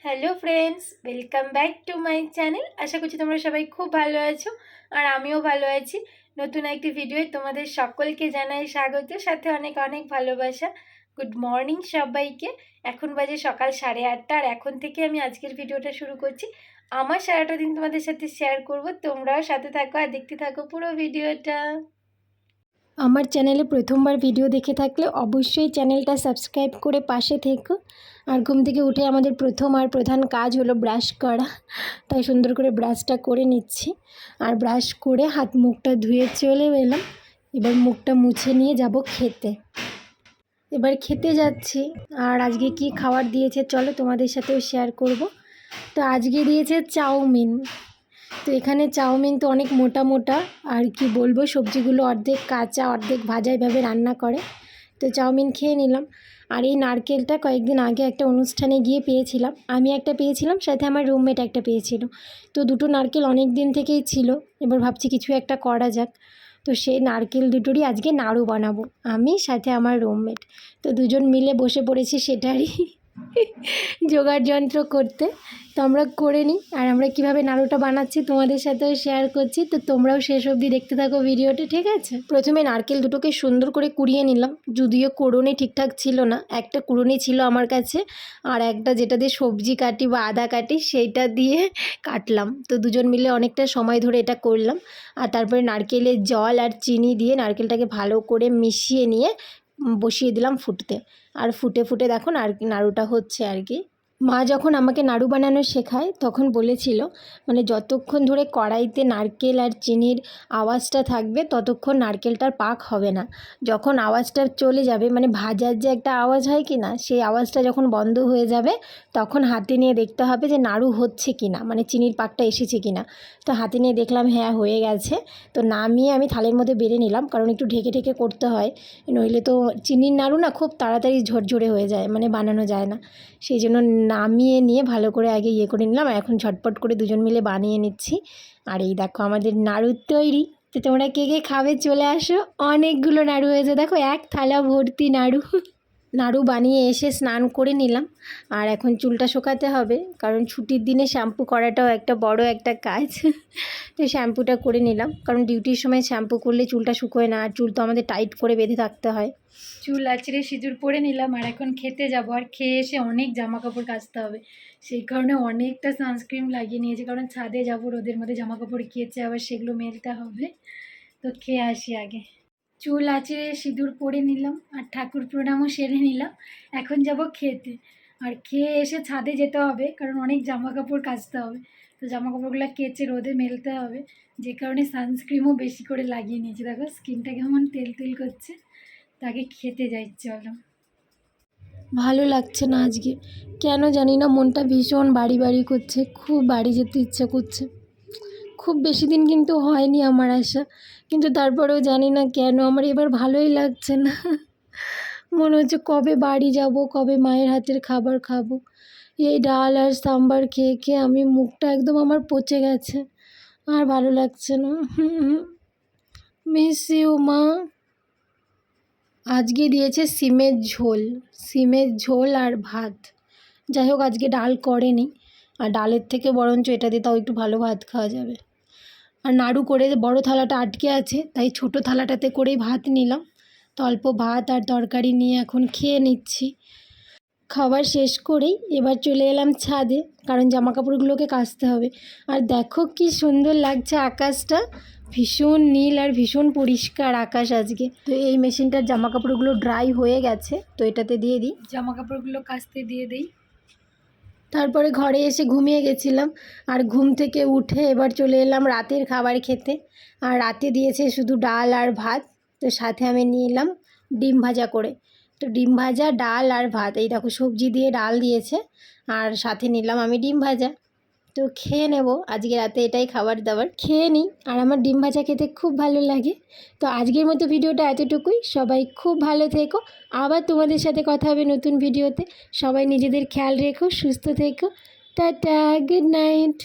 Hello friends, welcome back to my channel. আশা করছি তোমরা সবাই খুব ভালো আছো আর আমিও ভালো আছি। নতুন একটি ভিডিওয়ে তোমাদের সকলকে জানাই স্বাগত, সাথে অনেক অনেক ভালোবাসা। গুড মর্নিং সবাইকে। এখন বাজে সকাল 8:30 আর এখন থেকে আমি আজকের ভিডিওটা শুরু করছি। আমার সারাটা দিন তোমাদের সাথে শেয়ার করব, তোমরাও সাথে থাকো আর দেখতে থাকো পুরো ভিডিওটা। আমার চ্যানেলে প্রথমবার ভিডিও দেখে থাকলে অবশ্যই চ্যানেলটা সাবস্ক্রাইব করে পাশে থেকো। আর ঘুম থেকে উঠে আমাদের প্রথম আর প্রধান কাজ হলো ব্রাশ করা, তাই সুন্দর করে ব্রাশটা করে নিচ্ছি। আর ব্রাশ করে হাত মুখটা ধুয়ে চলে এলাম। এবার মুখটা মুছে নিয়ে যাব খেতে। এবার খেতে যাচ্ছি। আর আজকে কি খাবার দিয়েছে চলো তোমাদের সাথেও শেয়ার করব। তো আজকে দিয়েছে চাউমিন। তো এখানে চাউমিন তো অনেক মোটা মোটা, আর কি বলবো, সবজিগুলো অর্ধেক কাঁচা অর্ধেক ভাজা এভাবে রান্না করে। তো চাউমিন খেয়ে নিলাম। আর এই নারকেলটা কয়েকদিন আগে একটা অনুষ্ঠানে গিয়ে পেয়েছিলাম, আমি একটা পেয়েছিলাম, সাথে আমার রুমমেট একটা পেয়েছিল। তো দুটো নারকেল অনেক দিন থেকেই ছিল, এবার ভাবছি কিছু একটা করা যাক। তো সেই নারকেল দুটোরই আজকে নাড়ু বানাবো আমি, সাথে আমার রুমমেট। তো দুজন মিলে বসে পড়েছি সেটারই জোগাড় যন্ত্র করতে। তো আমরা করে নিই, আর আমরা কিভাবে নাড়ুটা বানাচ্ছি তোমাদের সাথেও শেয়ার করছি। তো তোমরাও শেষ অবধি দেখতে থাকো ভিডিওটা, ঠিক আছে? প্রথমে নারকেল দুটোকে সুন্দর করে কুড়িয়ে নিলাম, যদিও কুড়োনি ঠিকঠাক ছিল না। একটা কুড়োনি ছিল আমার কাছে, আর একটা যেটা দিয়ে সবজি কাটি বা আদা কাটি সেইটা দিয়ে কাটলাম। তো দুজন মিলে অনেকটা সময় ধরে এটা করলাম। আর তারপরে নারকেলের জল আর চিনি দিয়ে নারকেলটাকে ভালো করে মিশিয়ে নিয়ে বসিয়ে দিলাম ফুটতে। আর ফুটে ফুটে দেখো নাড়ুটা হচ্ছে আর কি। মা যখন আমাকে নাড়ু বানানো শেখায় তখন বলেছিল, মানে যতক্ষণ ধরে কড়াইতে নারকেল আর চিনির আওয়াজটা থাকবে ততক্ষণ নারকেলটার পাক হবে না। যখন আওয়াজটা চলে যাবে, মানে ভাজার যে একটা আওয়াজ হয় কি না, সেই আওয়াজটা যখন বন্ধ হয়ে যাবে তখন হাতে নিয়ে দেখতে হবে যে নাড়ু হচ্ছে কি না, মানে চিনির পাকটা এসেছে কি না। তো হাতে নিয়ে দেখলাম হ্যাঁ হয়ে গেছে। তো নামিয়ে আমি থালের মধ্যে বেড়ে নিলাম, কারণ একটু ঢেকে ঢেকে করতে হয়, নইলে তো চিনির নাড়ু না খুব তাড়াতাড়ি ঝরঝরে হয়ে যায়, মানে বানানো যায় না। সেই জন্য নামিয়ে নিয়ে ভালো করে আগে করে নিলাম। এখন ঝটপট করে দুজন মিলে বানিয়ে নিচ্ছি। আর এই দেখো আমাদের নাড়ু তৈরি। তো তোমরা কে কে খাবে চলে আসো। অনেকগুলো নাড়ু হয়েছে, দেখো এক থালা ভর্তি নাড়ু। নাড়ু বানিয়ে এসে স্নান করে নিলাম। আর এখন চুলটা শোকাতে হবে, কারণ ছুটির দিনে শ্যাম্পু করাটাও একটা বড় একটা কাজ। তো শ্যাম্পুটা করে নিলাম, কারণ ডিউটির সময় শ্যাম্পু করলে চুলটা শুকোয় না, আর চুল তো আমাদের টাইট করে বেঁধে থাকতে হয়। চুল আঁচড়ে সিঁদুর পরে নিলাম, আর এখন খেতে যাব। আর খেয়ে এসে অনেক জামা কাপড় কাচতে হবে, সেই কারণে অনেকটা সানস্ক্রিন লাগিয়ে নিয়েছি, কারণ ছাদে যাবো, রোদের মধ্যে জামা কাপড় কেচে আবার সেগুলো মেলতে হবে। তো খেয়ে আসি আগে। চুল আঁচড়ে সিঁদুর পরে নিলাম, আর ঠাকুর প্রণামও সেরে নিলাম। এখন যাব খেতে। আর খেয়ে এসে ছাদে যেতে হবে, কারণ অনেক জামা কাপড় কাচতে হবে। তো জামা কাপড়গুলো কেচে রোদে মেলতে হবে, যে কারণে সানস্ক্রিনও বেশি করে লাগিয়ে নিয়েছি। দেখো স্কিনটা কেমন তেল তেল করছে। তাকে খেতে যাই চলো। ভালো লাগছে না আজকে, কেন জানি না মনটা ভীষণ বাড়ি বাড়ি করছে, খুব বাড়ি যেতে ইচ্ছা করছে। খুব বেশি দিন কিন্তু হয়নি আমার আসা, কিন্তু তারপরেও জানি না কেন আমার এবার ভালোই লাগছে না। মনে হচ্ছে কবে বাড়ি যাব, কবে মায়ের হাতের খাবার খাবো। এই ডাল আর সাম্বার খেয়ে খেয়ে আমি মুখটা একদম আমার পচে গেছে, আর ভালো লাগছে না। মিস ইউ মা। আজকে দিয়েছে সিমের ঝোল আর ভাত। যাই হোক আজকে ডাল করেনি, আর ডালের থেকে বরঞ্চ এটা দিয়ে তাও একটু ভালো ভাত খাওয়া যাবে। আর নাড়ু করে বড় থালাটা আটকে আছে, তাই ছোট থালাটাতে করেই ভাত নিলাম। তো অল্প ভাত আর তরকারি নিয়ে এখন খেয়ে নিচ্ছি। খাবার শেষ করেই এবার চলে এলাম ছাদে, কারণ জামা কাপড়গুলোকে কাচতে হবে। আর দেখো কি সুন্দর লাগছে আকাশটা, ভীষণ নীল আর ভীষণ পরিষ্কার আকাশ আজকে। তো এই মেশিনটার জামা কাপড়গুলো ড্রাই হয়ে গেছে, তো এটাতে দিয়ে দিই, জামা কাপড়গুলো কাচতে দিয়ে দিই। তারপরে ঘরে এসে ঘুমিয়ে গেছিলাম, আর ঘুম থেকে উঠে এবার চলে এলাম রাতের খাবার খেতে। আর রাতে দিয়েছে শুধু ডাল আর ভাত, তো সাথে আমি নিয়ে এলাম ডিম ভাজা করে। তো ডিম ভাজা, ডাল আর ভাত, এই দেখো সবজি দিয়ে ডাল দিয়েছে, আর সাথে নিলাম আমি ডিম ভাজা। তো খেয়ে নেব, আজকে রাতে এটাই খাবার দাবার, খেয়ে নিই। আর আমার ডিম ভাজা খেতে খুব ভালো লাগে। তো আজকের মতো ভিডিওটা এতটুকুই। সবাই খুব ভালো থেকো, আবার তোমাদের সাথে কথা হবে নতুন ভিডিওতে। সবাই নিজেদের খেয়াল রেখো, সুস্থ থেকো। Tata, good night.